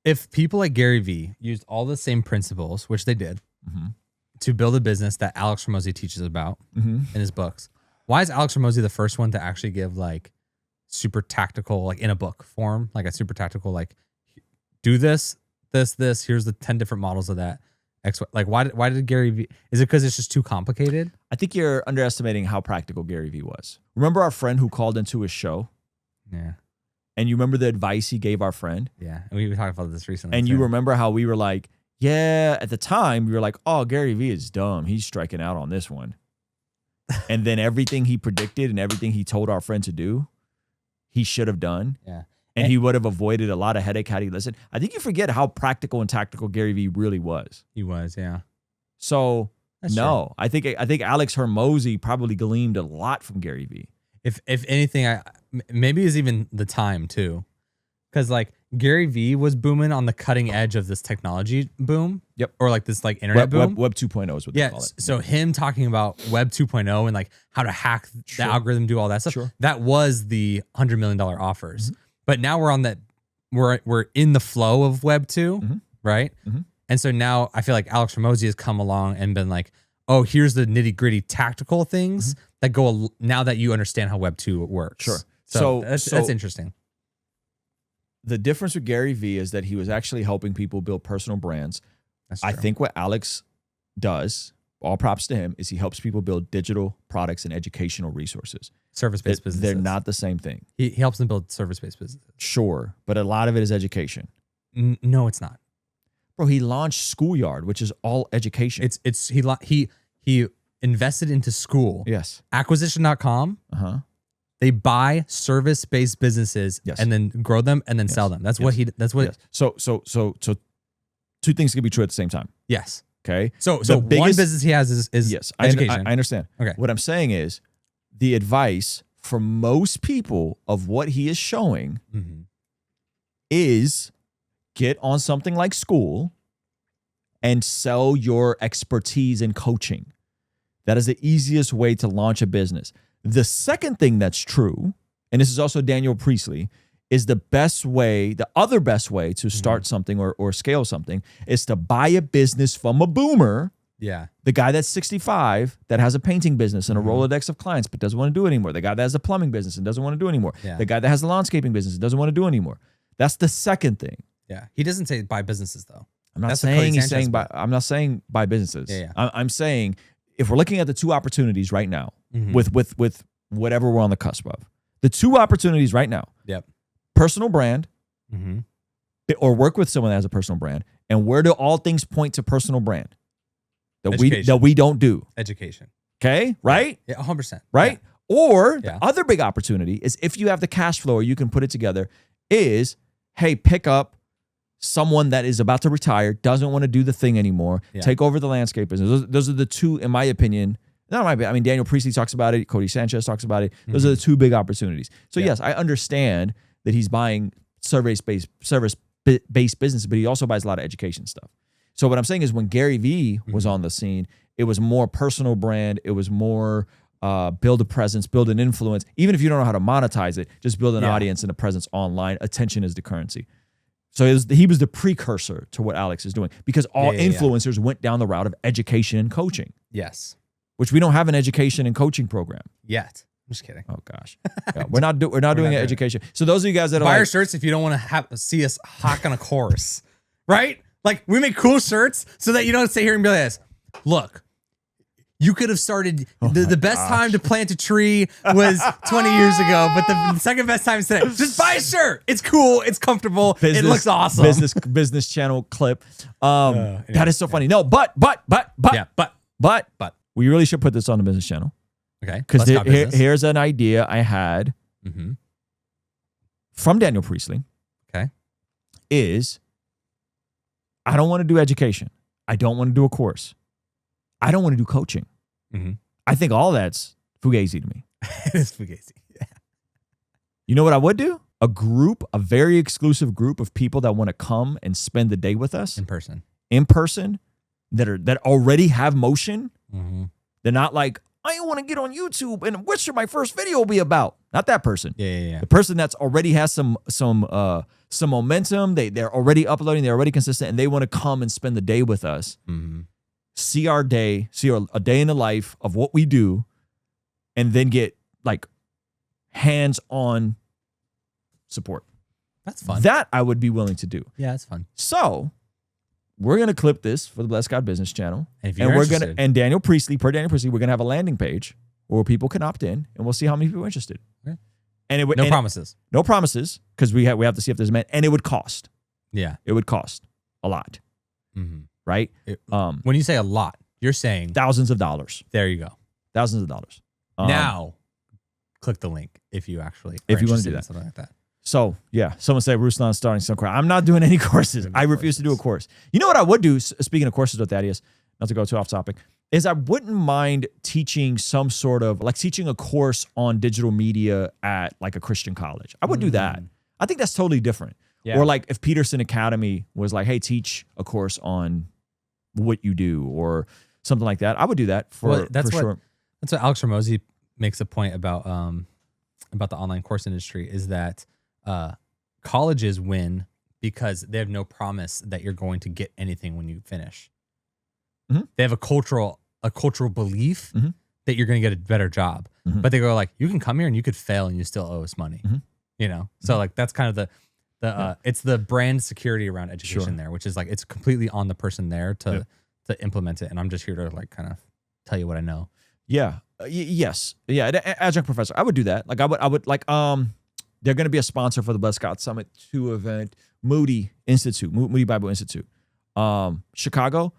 if people like Gary Vee used all the same principles, which they did, to build a business that Alex Hormozi teaches about in his books, why is Alex Hormozi the first one to actually give like super tactical, like in a book form, like a super tactical, like do this, here's the 10 different models of that. Like why did Gary Vee, is it because it's just too complicated? I think you're underestimating how practical Gary Vee was. Remember our friend who called into his show? Yeah. And you remember the advice he gave our friend? Yeah. And we talked about this recently. And you remember how we were like, yeah, at the time we were like, oh, Gary Vee is dumb. He's striking out on this one. And then everything he predicted and everything he told our friend to do, he should have done. Yeah. And he would have avoided a lot of headache had he listened. I think you forget how practical and tactical Gary Vee really was. He was, yeah. So That's no, true. I think Alex Hormozi probably gleaned a lot from Gary Vee. If anything, maybe it's even the time too, because like Gary Vee was booming on the cutting edge of this technology boom. Yep. Or like this like internet boom. Web 2.0 is what they call it. So him talking about Web 2.0 and like how to hack the algorithm, do all that stuff. Sure. That was the $100 million offers. But now we're on that. We're in the flow of Web 2, right? And so now I feel like Alex Hormozi has come along and been like, oh, here's the nitty gritty tactical things that go now that you understand how Web 2 works. Sure. So that's interesting. The difference with Gary Vee is that he was actually helping people build personal brands. That's true. I think what Alex does, all props to him, is he helps people build digital products and educational resources. Service-based businesses. They're not the same thing. He helps them build service-based businesses. Sure, but a lot of it is education. No, it's not. Bro, he launched Schoolyard, which is all education. He invested into school. Yes. Acquisition.com. They buy service-based businesses and then grow them and then sell them. That's what he. That's what. So two things can be true at the same time. Yes. Okay. So one business he has is yes. education. I understand. Okay. What I'm saying is, the advice for most people of what he is showing is get on something like school and sell your expertise in coaching. That is the easiest way to launch a business. The second thing that's true, and this is also Daniel Priestley, is the other best way to start something or scale something is to buy a business from a boomer. Yeah. The guy that's 65 that has a painting business and a Rolodex of clients but doesn't want to do it anymore. The guy that has a plumbing business and doesn't want to do it anymore. Yeah. The guy that has a landscaping business and doesn't want to do it anymore. That's the second thing. Yeah. He doesn't say buy businesses though. I'm not saying I'm not saying buy businesses. Yeah. I'm saying if we're looking at the two opportunities right now with whatever we're on the cusp of, the two opportunities right now, personal brand or work with someone that has a personal brand, and where do all things point to personal brand that we don't do? Education. Okay, right? Yeah, 100%. Right? Yeah. Or the other big opportunity is if you have the cash flow or you can put it together is, hey, pick up someone that is about to retire, doesn't want to do the thing anymore, take over the landscape business. Those are the two, in my opinion. Daniel Priestley talks about it. Cody Sanchez talks about it. Those are the two big opportunities. So yes, I understand that he's buying service-based business, but he also buys a lot of education stuff. So what I'm saying is when Gary Vee was on the scene, it was more personal brand. It was more build a presence, build an influence. Even if you don't know how to monetize it, just build an audience and a presence online. Attention is the currency. So he was the precursor to what Alex is doing because all influencers went down the route of education and coaching. Yes. Which we don't have an education and coaching program yet. I'm just kidding. Oh gosh, we're not doing an education. So those of you guys that buy our shirts if you don't want to see us hawk on a course, right? Like we make cool shirts so that you don't sit here and be like this. Look, you could have started the best time to plant a tree was 20 years ago, but the second best time is today. Just buy a shirt. It's cool. It's comfortable. It looks awesome. Business channel clip. That is so funny. No, but we really should put this on the business channel. Okay. Because here's an idea I had from Daniel Priestley. Okay. Is I don't want to do education. I don't want to do a course. I don't want to do coaching. I think all that's fugazi to me. It is fugazi. Yeah. You know what I would do? A very exclusive group of people that want to come and spend the day with us in person, that already have motion. They're not like I want to get on YouTube, and what should my first video be about? Not that person. Yeah. The person that's already has some momentum. They're already uploading. They're already consistent, and they want to come and spend the day with us. Mm-hmm. See our day, a day in the life of what we do, and then get like hands-on support. That's fun. That I would be willing to do. Yeah, that's fun. So we're gonna clip this for the Blessed God Business Channel, and Daniel Priestley, we're gonna have a landing page where people can opt in, and we'll see how many people are interested. Okay. And no promises, because we have to see if there's men, and it would cost. Yeah, it would cost a lot, right? When you say a lot, you're saying thousands of dollars. There you go, thousands of dollars. Now, click the link if you want to do that, something like that. So, yeah, someone said Ruslan starting some course. I'm not doing any courses. I refuse to do a course. You know what I would do, speaking of courses with Thaddeus, not to go too off topic, is I wouldn't mind teaching some sort of, like teaching a course on digital media at like a Christian college. I would do that. I think that's totally different. Yeah. Or like if Peterson Academy was like, hey, teach a course on what you do or something like that. I would do that for sure. That's what Alex Hormozi makes a point about the online course industry is that colleges win because they have no promise that you're going to get anything when you finish. They have a cultural belief that you're going to get a better job, but they go like, you can come here and you could fail and you still owe us money. You know, so like that's kind of it's the brand security around education there, which is like it's completely on the person there to implement it, and I'm just here to like kind of tell you what I know. Yeah. Yes. Yeah. Adjunct professor. I would do that. Like I would like they're going to be a sponsor for the Blessed God Summit 2 event, Moody Bible Institute. Chicago,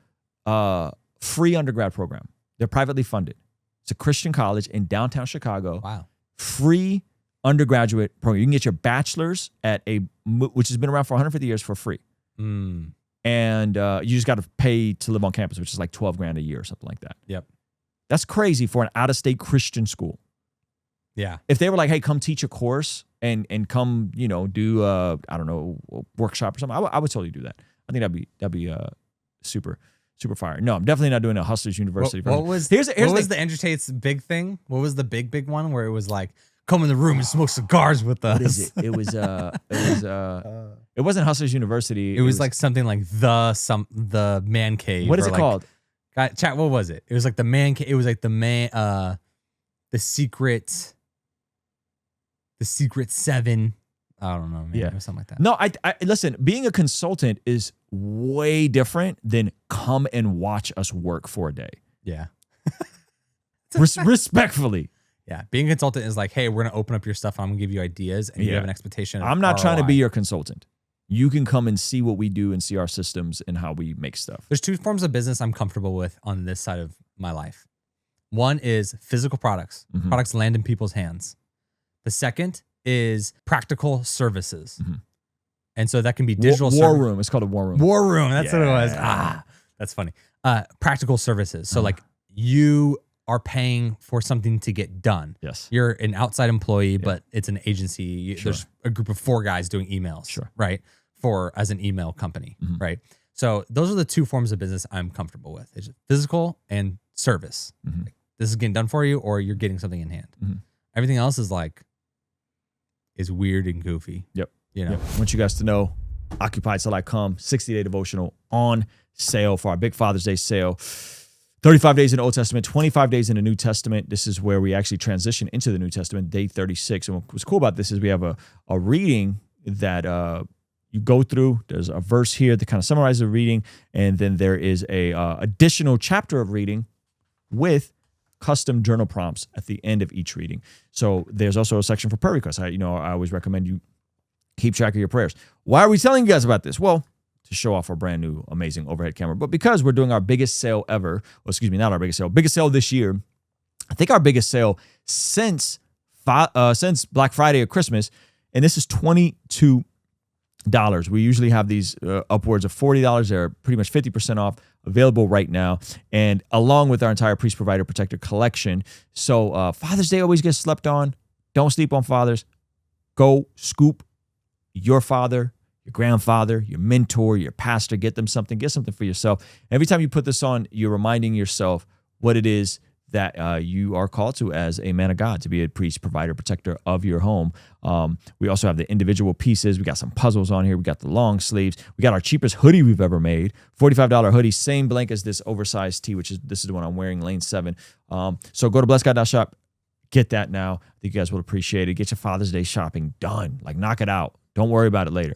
free undergrad program. They're privately funded. It's a Christian college in downtown Chicago. Wow. Free undergraduate program. You can get your bachelor's at which has been around for 150 years for free. And you just got to pay to live on campus, which is like $12,000 a year or something like that. Yep. That's crazy for an out-of-state Christian school. Yeah. If they were like, hey, come teach a course and come, do I don't know, a workshop or something, I would totally do that. I think that'd be super fire. No, I'm definitely not doing a Hustlers University. What was the Andrew Tate's big thing? What was the big one where it was like, come in the room and smoke cigars with us? What is it? It wasn't Hustlers University. It was like something like the man cave. What is it called? Chat, what was it? It was like the man cave. It was like the secret 7. I don't know, man. Yeah. Or something like that. No, I listen, being a consultant is way different than come and watch us work for a day. Yeah. Respectfully. Yeah. Being a consultant is like, hey, we're going to open up your stuff. I'm going to give you ideas and you have an expectation. I'm not trying to be your consultant. You can come and see what we do and see our systems and how we make stuff. There's 2 forms of business I'm comfortable with on this side of my life. One is physical products. Products land in people's hands. The second is practical services. And so that can be digital war room. It's called a war room. War room. That's what it was. That's funny. Practical services. So like you are paying for something to get done. Yes. You're an outside employee, but it's an agency. There's a group of 4 guys doing emails, right? As an email company, right? So those are the 2 forms of business I'm comfortable with. It's physical and service. Like, this is getting done for you or you're getting something in hand. Everything else is weird and goofy. Yep. I want you guys to know, Occupied Till I Come, 60-day devotional on sale for our big Father's Day sale. 35 days in the Old Testament, 25 days in the New Testament. This is where we actually transition into the New Testament, day 36. And what's cool about this is we have a reading that you go through. There's a verse here that kind of summarizes the reading, and then there is a additional chapter of reading with custom journal prompts at the end of each reading. So there's also a section for prayer requests. I always recommend you keep track of your prayers. Why are we telling you guys about this? Well, to show off our brand new amazing overhead camera, but because we're doing our biggest sale ever. Well, excuse me, not our biggest sale this year. I think our biggest sale since Black Friday or Christmas, and this is $22. We usually have these upwards of $40. They're pretty much 50% off, available right now, and along with our entire Priest Provider Protector collection. So Father's Day always gets slept on. Don't sleep on fathers. Go scoop your father, your grandfather, your mentor, your pastor. Get them something. Get something for yourself. Every time you put this on, you're reminding yourself what it is that you are called to as a man of God, to be a priest, provider, protector of your home. We also have the individual pieces. We got some puzzles on here. We got the long sleeves. We got our cheapest hoodie we've ever made, $45 hoodie, same blank as this oversized tee, this is the one I'm wearing, Lane 7. So go to blessgod.shop, get that now. I think you guys will appreciate it. Get your Father's Day shopping done. Like, knock it out. Don't worry about it later.